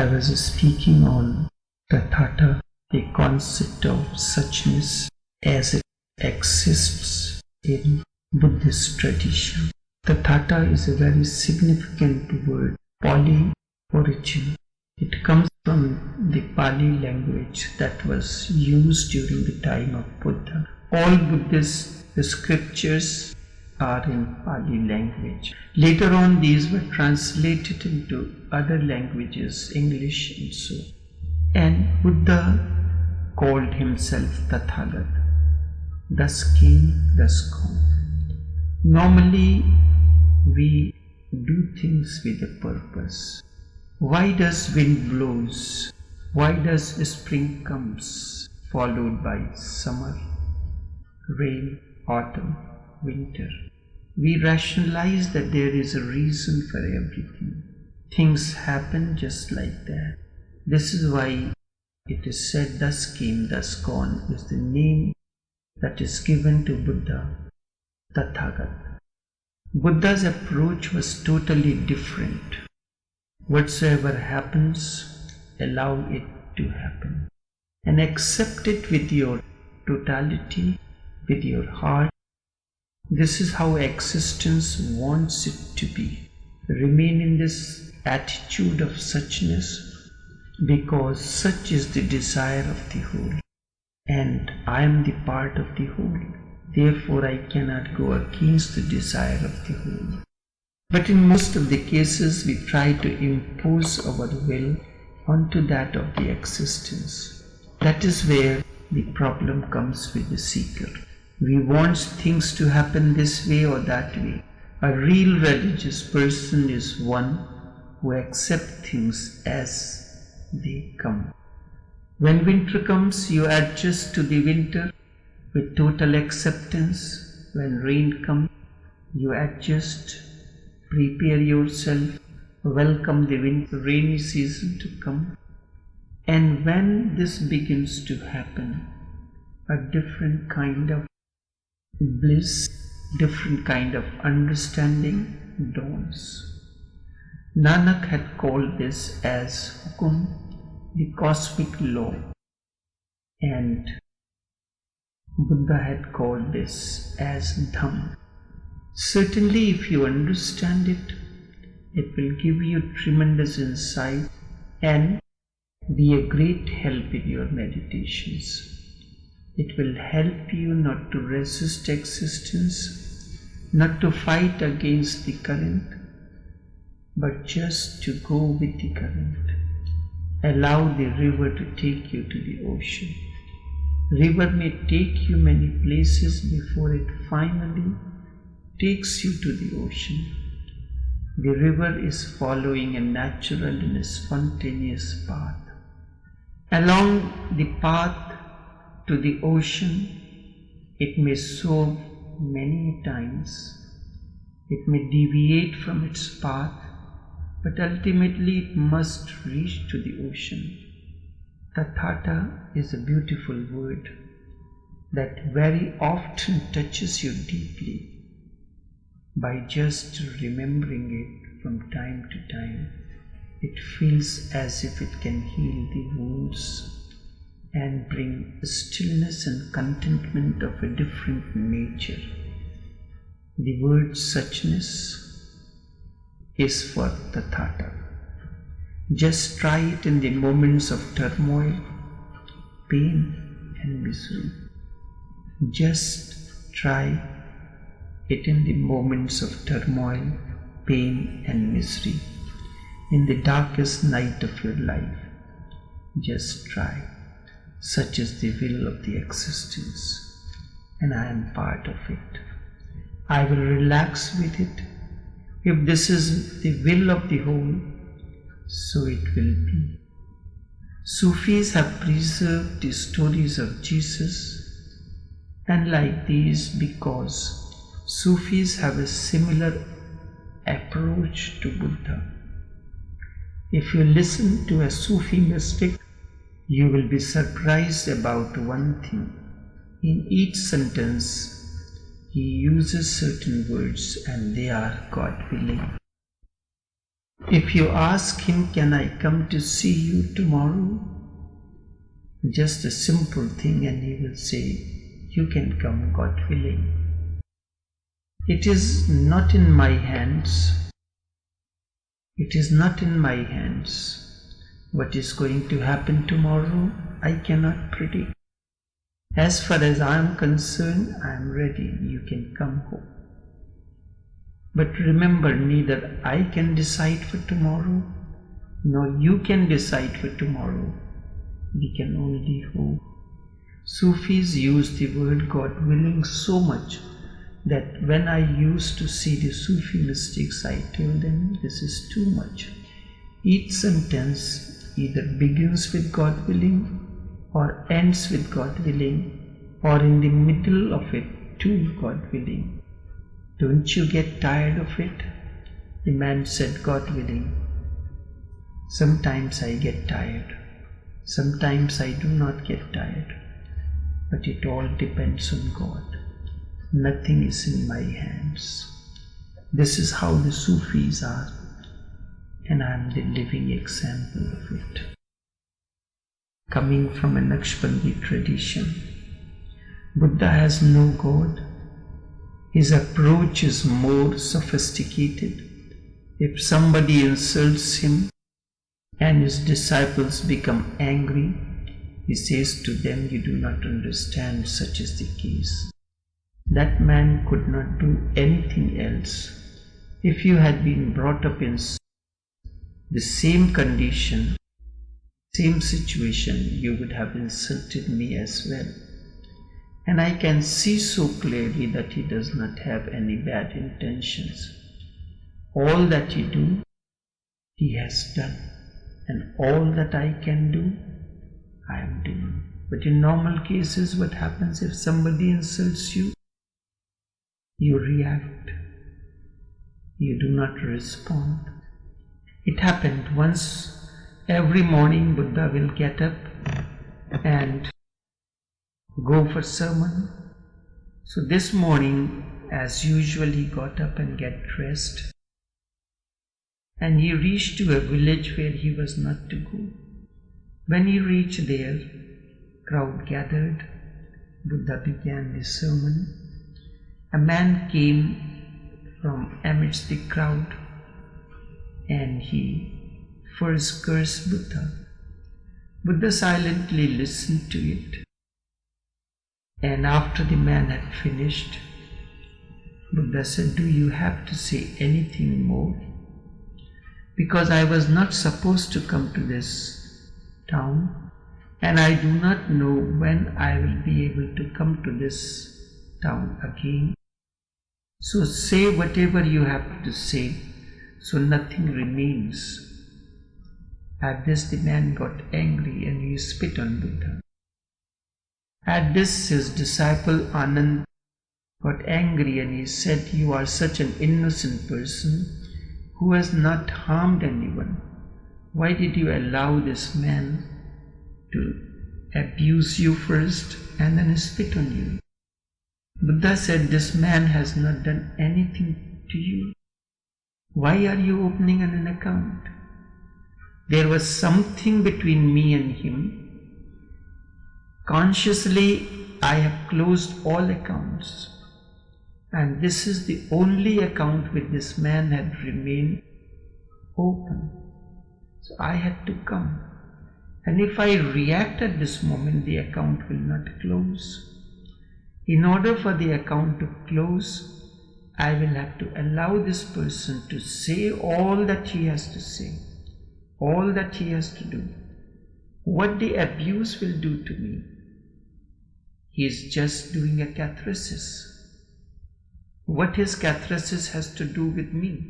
I was speaking on Tathata, the concept of suchness as it exists in Buddhist tradition. Tathata is a very significant word, Pali origin. It comes from the Pali language that was used during the time of Buddha. All Buddhist scriptures are in Pali language. Later on, these were translated into other languages, English and so. And Buddha called himself Tathagata. Thus came, thus gone. Normally, we do things with a purpose. Why does wind blows? Why does spring comes, followed by summer, rain, autumn, winter? We rationalize that there is a reason for everything. Things happen just like that. This is why it is said, thus came, thus gone is the name that is given to Buddha, Tathagata. Buddha's approach was totally different. Whatsoever happens, allow it to happen and accept it with your totality, with your heart. This is how existence wants it to be. Remain in this attitude of suchness, because such is the desire of the whole, and I am the part of the whole. Therefore I cannot go against the desire of the whole. But in most of the cases we try to impose our will onto that of the existence. That is where the problem comes with the seeker. We want things to happen this way or that way. A real religious person is one who accepts things as they come. When winter comes, you adjust to the winter with total acceptance. When rain comes, you adjust, prepare yourself, welcome the rainy season to come. And when this begins to happen, a different kind of bliss, different kind of understanding dawns. Nanak had called this as Hukum, the cosmic law, and Buddha had called this as Dham. Certainly, if you understand it, it will give you tremendous insight and be a great help in your meditations. It will help you not to resist existence, not to fight against the current, but just to go with the current. Allow the river to take you to the ocean. River may take you many places before it finally takes you to the ocean. The river is following a natural and a spontaneous path. Along the path to the ocean, it may swerve many times. It may deviate from its path, but ultimately it must reach to the ocean. Tathata is a beautiful word that very often touches you deeply. By just remembering it from time to time, it feels as if it can heal the wounds and bring stillness and contentment of a different nature. The word suchness is for Tathata. Just try it in the moments of turmoil, pain and misery. Just try it in the moments of turmoil, pain and misery. In the darkest night of your life, just try. Such is the will of the existence, and I am part of it. I will relax with it. If this is the will of the whole, so it will be. Sufis have preserved the stories of Jesus, and like these, because Sufis have a similar approach to Buddha. If you listen to a Sufi mystic, you will be surprised about one thing. In each sentence, he uses certain words and they are God willing. If you ask him, can I come to see you tomorrow? Just a simple thing, and he will say, you can come, God willing. It is not in my hands. It is not in my hands. What is going to happen tomorrow, I cannot predict. As far as I am concerned, I am ready. You can come home. But remember, neither I can decide for tomorrow, nor you can decide for tomorrow. We can only hope. Sufis use the word God willing so much that when I used to see the Sufi mystics, I told them this is too much. Each sentence either begins with God willing or ends with God willing, or in the middle of it too God willing. Don't you get tired of it? The man said, God willing. Sometimes I get tired. Sometimes I do not get tired. But it all depends on God. Nothing is in my hands. This is how the Sufis are, and I am the living example of it. Coming from a Naqshbandi tradition, Buddha has no God. His approach is more sophisticated. If somebody insults him and his disciples become angry, he says to them, you do not understand, such is the case. That man could not do anything else. If you had been brought up in the same condition, same situation, you would have insulted me as well. And I can see so clearly that he does not have any bad intentions. All that he has done. And all that I can do, I am doing. But in normal cases, what happens if somebody insults you? You react. You do not respond. It happened once. Every morning Buddha will get up and go for sermon. So this morning, as usual, he got up and get dressed. And he reached to a village where he was not to go. When he reached there, crowd gathered. Buddha began the sermon. A man came from amidst the crowd, and he first cursed Buddha. Buddha silently listened to it. And after the man had finished, Buddha said, do you have to say anything more? Because I was not supposed to come to this town, and I do not know when I will be able to come to this town again. So say whatever you have to say, so nothing remains. At this the man got angry and he spit on Buddha. At this his disciple Anand got angry and he said, you are such an innocent person who has not harmed anyone. Why did you allow this man to abuse you first and then spit on you? Buddha said, this man has not done anything to you. Why are you opening an account? There was something between me and him. Consciously, I have closed all accounts. And this is the only account with this man had remained open. So I had to come. And if I react at this moment, the account will not close. In order for the account to close, I will have to allow this person to say all that he has to say, all that he has to do. What the abuse will do to me, he is just doing a catharsis. What his catharsis has to do with me.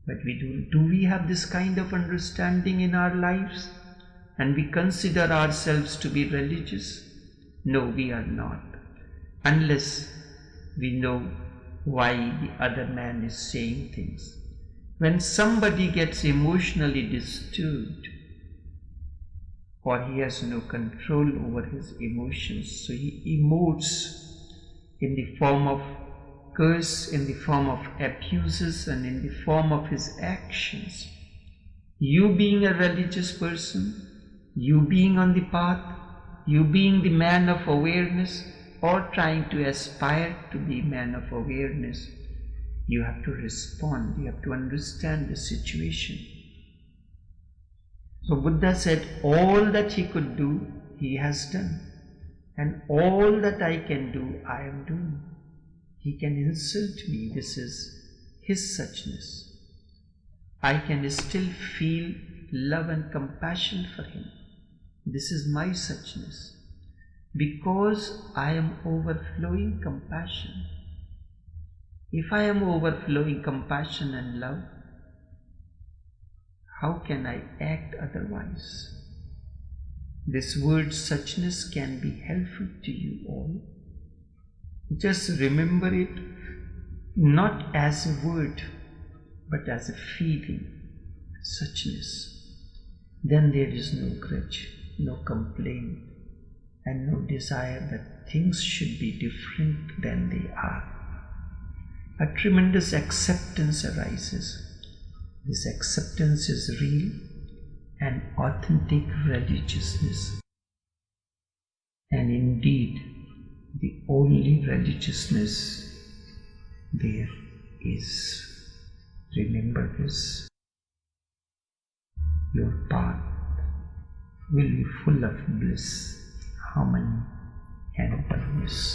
But do we have this kind of understanding in our lives? And we consider ourselves to be religious? No, we are not. Unless we know why the other man is saying things. When somebody gets emotionally disturbed, or he has no control over his emotions, so he emotes in the form of curse in the form of abuses and in the form of his actions. You being a religious person, you being on the path, you being the man of awareness or trying to aspire to be man of awareness, you have to respond, you have to understand the situation. So Buddha said, all that he could do, he has done. And all that I can do, I am doing. He can insult me, this is his suchness. I can still feel love and compassion for him. This is my suchness. Because I am overflowing compassion. If I am overflowing compassion and love, how can I act otherwise? This word suchness can be helpful to you all. Just remember it not as a word, but as a feeling, suchness. Then there is no grudge, no complaint, and no desire that things should be different than they are. A tremendous acceptance arises. This acceptance is real and authentic religiousness. And indeed, the only religiousness there is. Remember this. Your path will be full of bliss, harmony, and oneness.